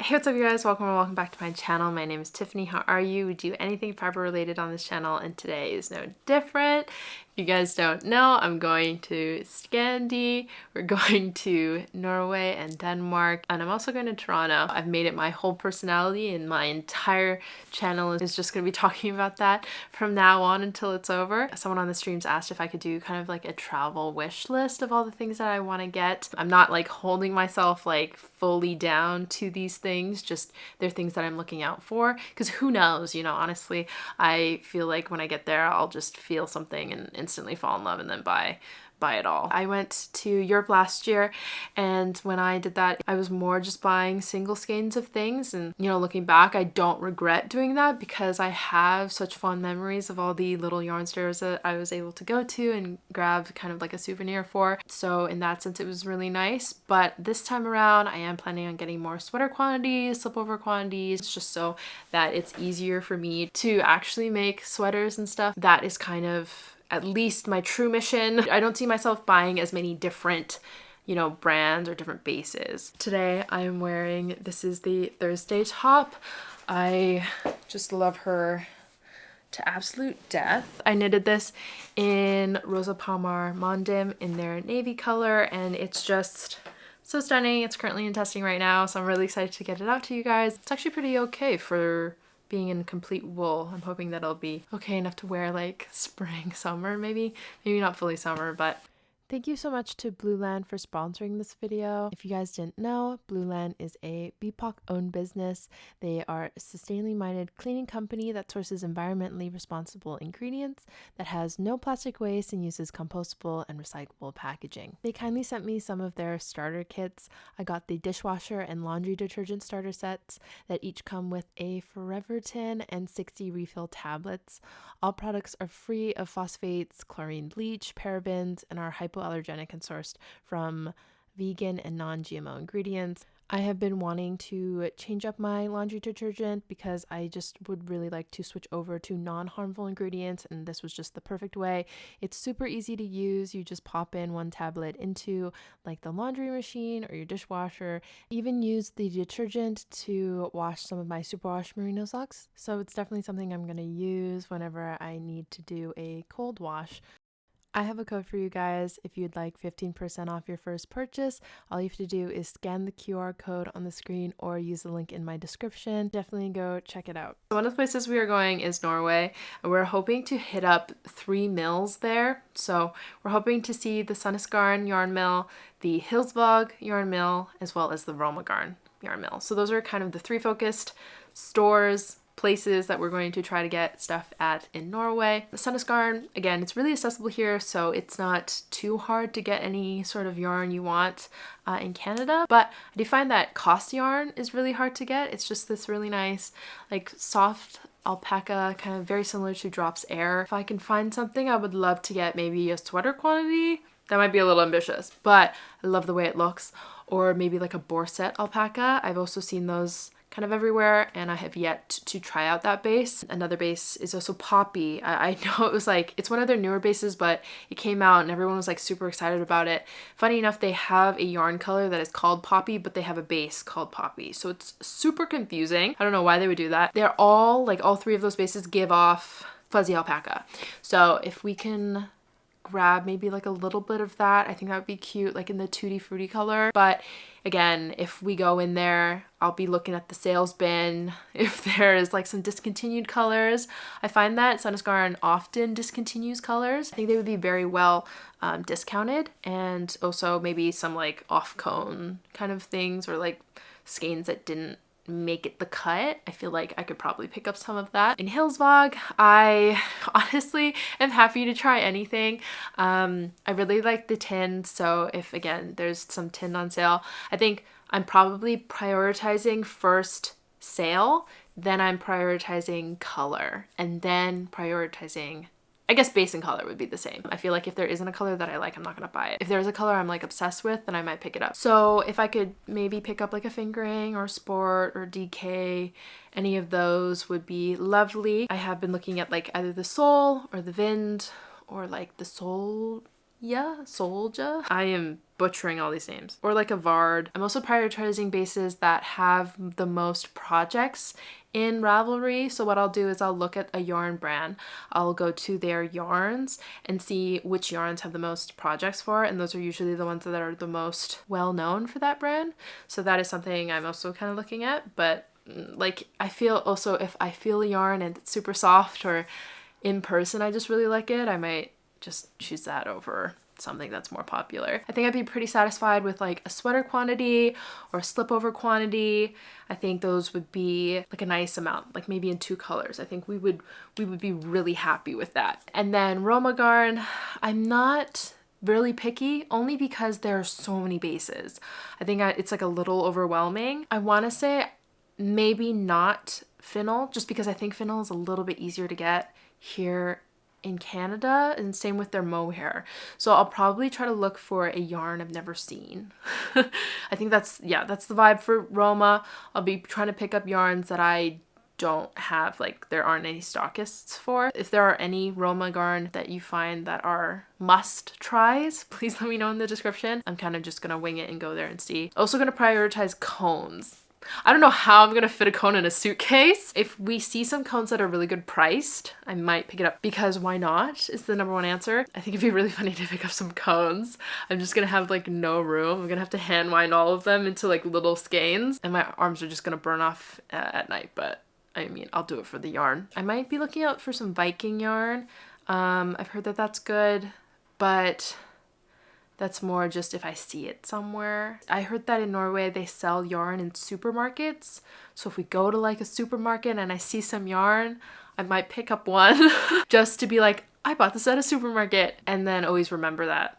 Hey, what's up you guys? Welcome back to my channel. My name is Tiffany. How are you? We do anything fiber related on this channel and today is no different. If you guys don't know, I'm going to Scandi. We're going to Norway and Denmark, and I'm also going to Toronto. I've made it my whole personality and my entire channel is just going to be talking about that from now on until it's over. Someone on the streams asked if I could do kind of like a travel wish list of all the things that I want to get. I'm not like holding myself like fully down to these things, just they're things that I'm looking out for, because who knows, you know, honestly, I feel like when I get there I'll just feel something and instantly fall in love and then buy it all. I went to Europe last year, and when I did that I was more just buying single skeins of things, and you know, looking back I don't regret doing that because I have such fond memories of all the little yarn stores that I was able to go to and grab kind of like a souvenir for. So in that sense it was really nice, but this time around I am planning on getting more sweater quantities, slipover quantities, just so that it's easier for me to actually make sweaters and stuff. That is kind of at least my true mission. I don't see myself buying as many different, you know, brands or different bases. Today I'm wearing, this is the Thursday top. I just love her to absolute death. I knitted this in Rosa Palmar Mondim in their navy color, and it's just so stunning. It's currently in testing right now, so I'm really excited to get it out to you guys. It's actually pretty okay for being in complete wool. I'm hoping that it'll be okay enough to wear like spring, summer, maybe not fully summer, but thank you so much to Blueland for sponsoring this video. If you guys didn't know, Blueland is a BIPOC owned business. They are a sustainably minded cleaning company that sources environmentally responsible ingredients, that has no plastic waste, and uses compostable and recyclable packaging. They kindly sent me some of their starter kits. I got the dishwasher and laundry detergent starter sets that each come with a forever tin and 60 refill tablets. All products are free of phosphates, chlorine bleach, parabens, and are hypoallergenic and sourced from vegan and non-GMO ingredients. I have been wanting to change up my laundry detergent because I just would really like to switch over to non-harmful ingredients, and this was just the perfect way. It's super easy to use. You just pop in one tablet into like the laundry machine or your dishwasher. Even use the detergent to wash some of my superwash merino socks. So it's definitely something I'm going to use whenever I need to do a cold wash. I have a code for you guys. If you'd like 15% off your first purchase, all you have to do is scan the QR code on the screen or use the link in my description. Definitely go check it out. One of the places we are going is Norway, and we're hoping to hit up 3 mills there. So we're hoping to see the Sandnes Garn yarn mill, the Hillesvag yarn mill, as well as the Rauma Garn yarn mill. So those are kind of the 3 focused stores, places that we're going to try to get stuff at in Norway. The Sandnes Garn, again, it's really accessible here, so it's not too hard to get any sort of yarn you want in Canada, but I do find that cost yarn is really hard to get. It's just this really nice, like soft alpaca, kind of very similar to Drops Air. If I can find something, I would love to get maybe a sweater quantity. That might be a little ambitious, but I love the way it looks. Or maybe like a borset alpaca. I've also seen those kind of everywhere, and I have yet to try out that base. Another base is also Poppy. I know it was like, it's one of their newer bases, but it came out and everyone was like super excited about it. Funny enough, they have a yarn color that is called Poppy, but they have a base called Poppy. So it's super confusing. I don't know why they would do that. They're all, like all 3 of those bases give off fuzzy alpaca. So if we can grab maybe like a little bit of that, I think that would be cute, like in the Tutti Frutti color. But again, if we go in there, I'll be looking at the sales bin if there is like some discontinued colors. I find that Sandnes Garn often discontinues colors. I think they would be very well discounted, and also maybe some like off cone kind of things, or like skeins that didn't make it the cut. I feel like I could probably pick up some of that. In Hillesvag, I honestly am happy to try anything. I really like the tin, so if again there's some tin on sale, I think I'm probably prioritizing first sale, then I'm prioritizing color, and then prioritizing, I guess base and color would be the same. I feel like if there isn't a color that I like, I'm not gonna buy it. If there's a color I'm like obsessed with, then I might pick it up. So if I could maybe pick up like a fingering or sport or DK, any of those would be lovely. I have been looking at like either the Sol or the Vind or like the Solja. I am butchering all these names. Or like a Vard. I'm also prioritizing bases that have the most projects in Ravelry. So what I'll do is I'll look at a yarn brand, I'll go to their yarns and see which yarns have the most projects for it, and those are usually the ones that are the most well known for that brand. So that is something I'm also kind of looking at. But like, I feel also, if I feel a yarn and it's super soft, or in person I just really like it, I might just choose that over something that's more popular. I think I'd be pretty satisfied with like a sweater quantity or a slip over quantity. I think those would be like a nice amount, like maybe in 2 colors. I think we would be really happy with that. And then Rauma Garn, I'm not really picky, only because there are so many bases. I think it's like a little overwhelming. I want to say maybe not Fennel, just because I think Fennel is a little bit easier to get here in Canada, and same with their mohair. So I'll probably try to look for a yarn I've never seen. I think that's the vibe for Rauma. I'll be trying to pick up yarns that I don't have, like there aren't any stockists for. If there are any Rauma Garn that you find that are must tries, please let me know in the description. I'm kind of just gonna wing it and go there and see. Also gonna prioritize cones. I don't know how I'm gonna fit a cone in a suitcase. If we see some cones that are really good priced, I might pick it up, because why not is the #1 answer. I think it'd be really funny to pick up some cones. I'm just gonna have like no room. I'm gonna have to hand wind all of them into like little skeins, and my arms are just gonna burn off at night. But I mean, I'll do it for the yarn. I might be looking out for some Viking yarn. I've heard that that's good, but that's more just if I see it somewhere. I heard that in Norway they sell yarn in supermarkets. So if we go to like a supermarket and I see some yarn, I might pick up one just to be like, I bought this at a supermarket, and then always remember that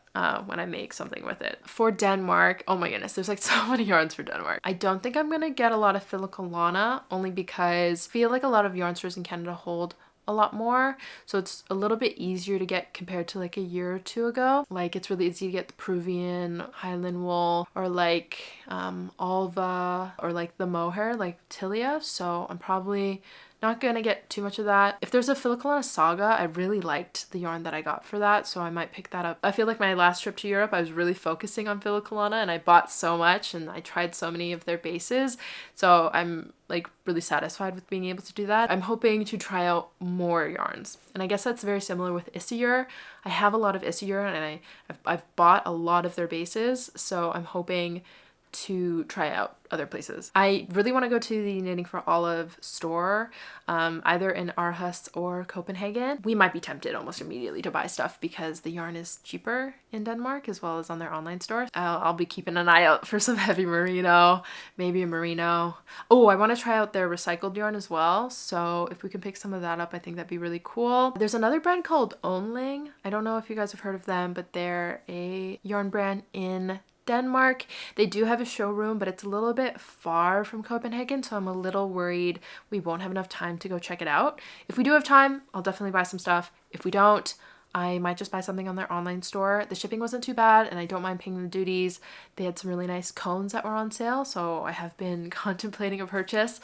when I make something with it. For Denmark, oh my goodness, there's like so many yarns for Denmark. I don't think I'm gonna get a lot of Filcolana, only because I feel like a lot of yarn stores in Canada hold a lot more, so it's a little bit easier to get compared to like a year or 2 ago. Like it's really easy to get the Peruvian Highland wool, or like Alva, or like the mohair like Tilia, so I'm probably not gonna get too much of that. If there's a Filcolana Saga, I really liked the yarn that I got for that, so I might pick that up. I feel like my last trip to Europe, I was really focusing on Filcolana, and I bought so much and I tried so many of their bases, so I'm like really satisfied with being able to do that. I'm hoping to try out more yarns, and I guess that's very similar with Isager. I have a lot of Isager, and I've bought a lot of their bases, so I'm hoping to try out other places. I really want to go to the Knitting for Olive store, either in Aarhus or Copenhagen. We might be tempted almost immediately to buy stuff because the yarn is cheaper in Denmark, as well as on their online store. I'll be keeping an eye out for some heavy merino, maybe a merino. Oh, I want to try out their recycled yarn as well, so if we can pick some of that up, I think that'd be really cool. There's another brand called Oenling. I don't know if you guys have heard of them, but they're a yarn brand in Denmark. They do have a showroom, but it's a little bit far from Copenhagen, so I'm a little worried we won't have enough time to go check it out. If we do have time, I'll definitely buy some stuff. If we don't, I might just buy something on their online store. The shipping wasn't too bad, and I don't mind paying the duties. They had some really nice cones that were on sale, so I have been contemplating a purchase.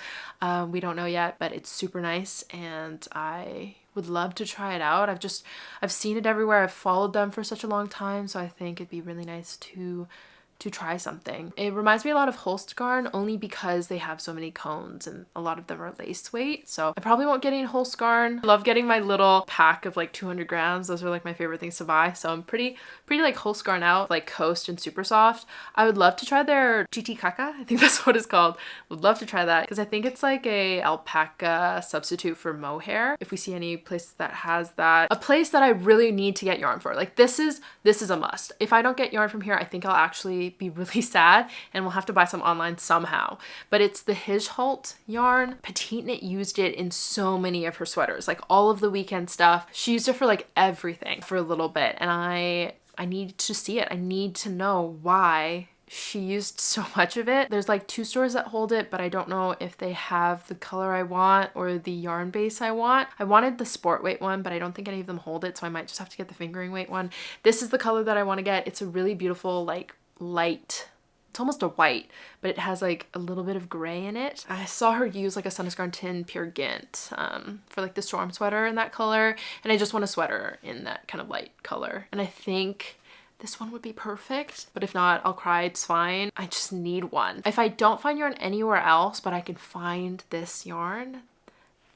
We don't know yet, but it's super nice, and I would love to try it out. I've seen it everywhere. I've followed them for such a long time, so I think it'd be really nice to try something. It reminds me a lot of Holst Garn, only because they have so many cones and a lot of them are lace weight. So I probably won't get any Holst Garn. I love getting my little pack of like 200 grams. Those are like my favorite things to buy. So I'm pretty like Holst Garn out, like Coast and Super Soft. I would love to try their GT Kaka. I think that's what it's called. Would love to try that, because I think it's like a alpaca substitute for mohair. If we see any place that has that, a place that I really need to get yarn for, like this is a must. If I don't get yarn from here, I think I'll actually be really sad and we'll have to buy some online somehow. But it's the Hjelholts yarn. Petite Knit used it in so many of her sweaters, like all of the weekend stuff. She used it for like everything for a little bit, and I need to see it. I need to know why she used so much of it. There's like 2 stores that hold it, but I don't know if they have the color I want or the yarn base I want. I wanted the sport weight one, but I don't think any of them hold it, so I might just have to get the fingering weight one. This is the color that I want to get. It's a really beautiful, like light, it's almost a white, but it has like a little bit of gray in it. I saw her use like a Sandnes Garn Tin Pure Gint for like the storm sweater in that color, and I just want a sweater in that kind of light color. And I think this one would be perfect. But if not, I'll cry, it's fine. I just need one. If I don't find yarn anywhere else, but I can find this yarn,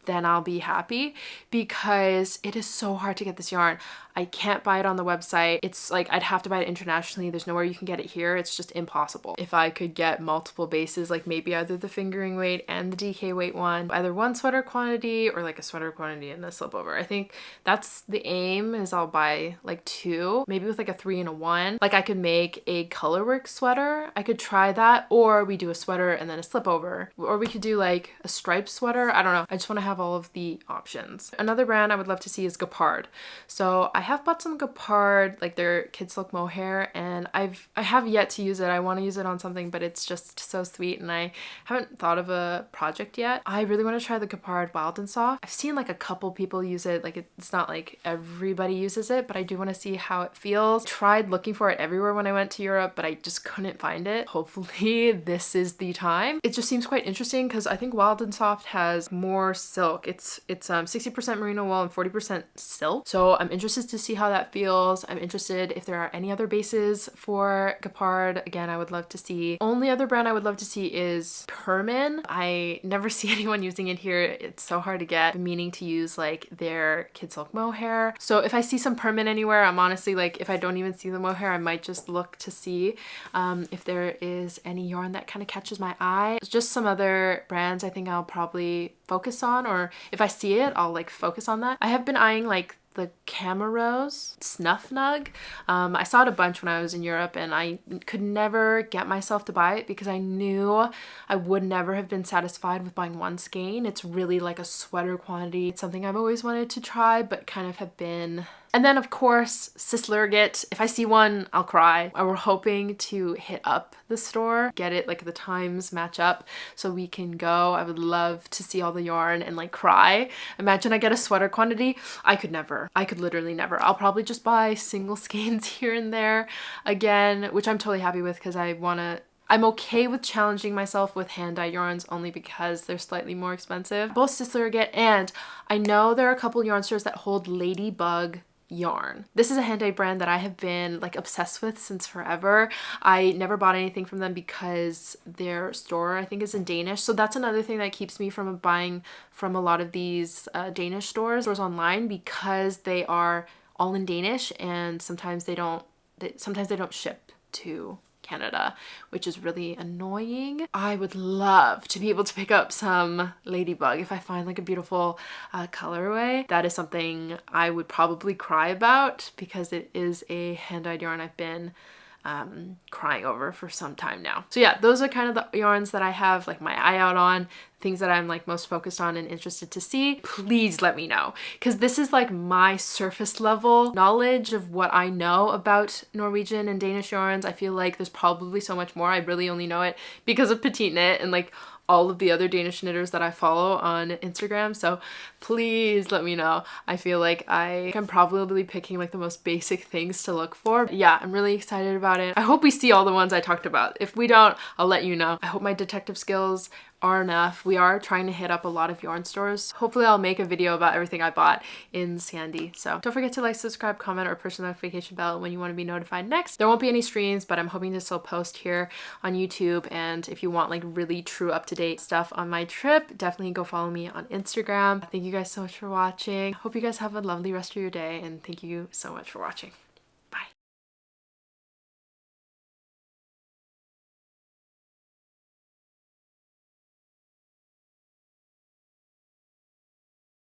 then I'll be happy, because it is so hard to get this yarn. I can't buy it on the website. It's like I'd have to buy it internationally. There's nowhere you can get it here. It's just impossible. If I could get multiple bases, like maybe either the fingering weight and the DK weight one, either one sweater quantity or like a sweater quantity and a slip over. I think that's the aim, is I'll buy like 2, maybe with like a 3 and a 1. Like I could make a colorwork sweater. I could try that, or we do a sweater and then a slip over, or we could do like a striped sweater. I don't know. I just want to have all of the options. Another brand I would love to see is Gepard. So I have bought some Gepard, like their kid silk mohair, and I have yet to use it. I want to use it on something, but it's just so sweet and I haven't thought of a project yet. I really want to try the Gepard Wild and Soft. I've seen like a couple people use it. Like it's not like everybody uses it, but I do want to see how it feels. Tried looking for it everywhere when I went to Europe, but I just couldn't find it. Hopefully this is the time. It just seems quite interesting because I think Wild and Soft has more silk. It's 60% merino wool and 40% silk. So I'm interested to see how that feels. I'm interested if there are any other bases for Gepard. Again, I would love to see. Only other brand I would love to see is Permin. I never see anyone using it here. It's so hard to get. I'm meaning to use like their kid silk mohair. So if I see some Permin anywhere, I'm honestly like, if I don't even see the mohair, I might just look to see if there is any yarn that kind of catches my eye. Just some other brands I think I'll probably focus on, or if I see it, I'll like focus on that. I have been eyeing like the Camarose Snuff Nug. I saw it a bunch when I was in Europe and I could never get myself to buy it because I knew I would never have been satisfied with buying one skein. It's really like a sweater quantity. It's something I've always wanted to try but kind of have been. And then of course, Sysleriget. If I see one, I'll cry. We're hoping to hit up the store, get it like the times match up so we can go. I would love to see all the yarn and like cry. Imagine I get a sweater quantity. I could never. I could literally never. I'll probably just buy single skeins here and there again, which I'm totally happy with because I'm okay with challenging myself with hand-dyed yarns only because they're slightly more expensive. Both Sysleriget, and I know there are a couple yarn stores that hold Ladybug Yarn. This is a hand-dyed brand that I have been like obsessed with since forever. I never bought anything from them because their store I think is in Danish. So that's another thing that keeps me from buying from a lot of these Danish stores online, because they are all in Danish and sometimes they don't ship to Canada, which is really annoying. I would love to be able to pick up some Ladybug if I find like a beautiful colorway. That is something I would probably cry about because it is a hand-dyed yarn I've been crying over for some time now. So yeah, those are kind of the yarns that I have like my eye out on, things that I'm like most focused on and interested to see. Please let me know, because this is like my surface level knowledge of what I know about Norwegian and Danish yarns. I feel like there's probably so much more. I really only know it because of Petite Knit and like all of the other Danish knitters that I follow on Instagram. So please let me know. I feel like I'm probably picking like the most basic things to look for. But yeah, I'm really excited about it. I hope we see all the ones I talked about. If we don't, I'll let you know. I hope my detective skills are enough. We are trying to hit up a lot of yarn stores. Hopefully I'll make a video about everything I bought in Scandi. So don't forget to like, subscribe, comment, or push the notification bell when you want to be notified next. There won't be any streams, but I'm hoping to still post here on YouTube. And if you want like really true up-to-date stuff on my trip, definitely go follow me on Instagram. Thank you guys so much for watching. Hope you guys have a lovely rest of your day, and thank you so much for watching.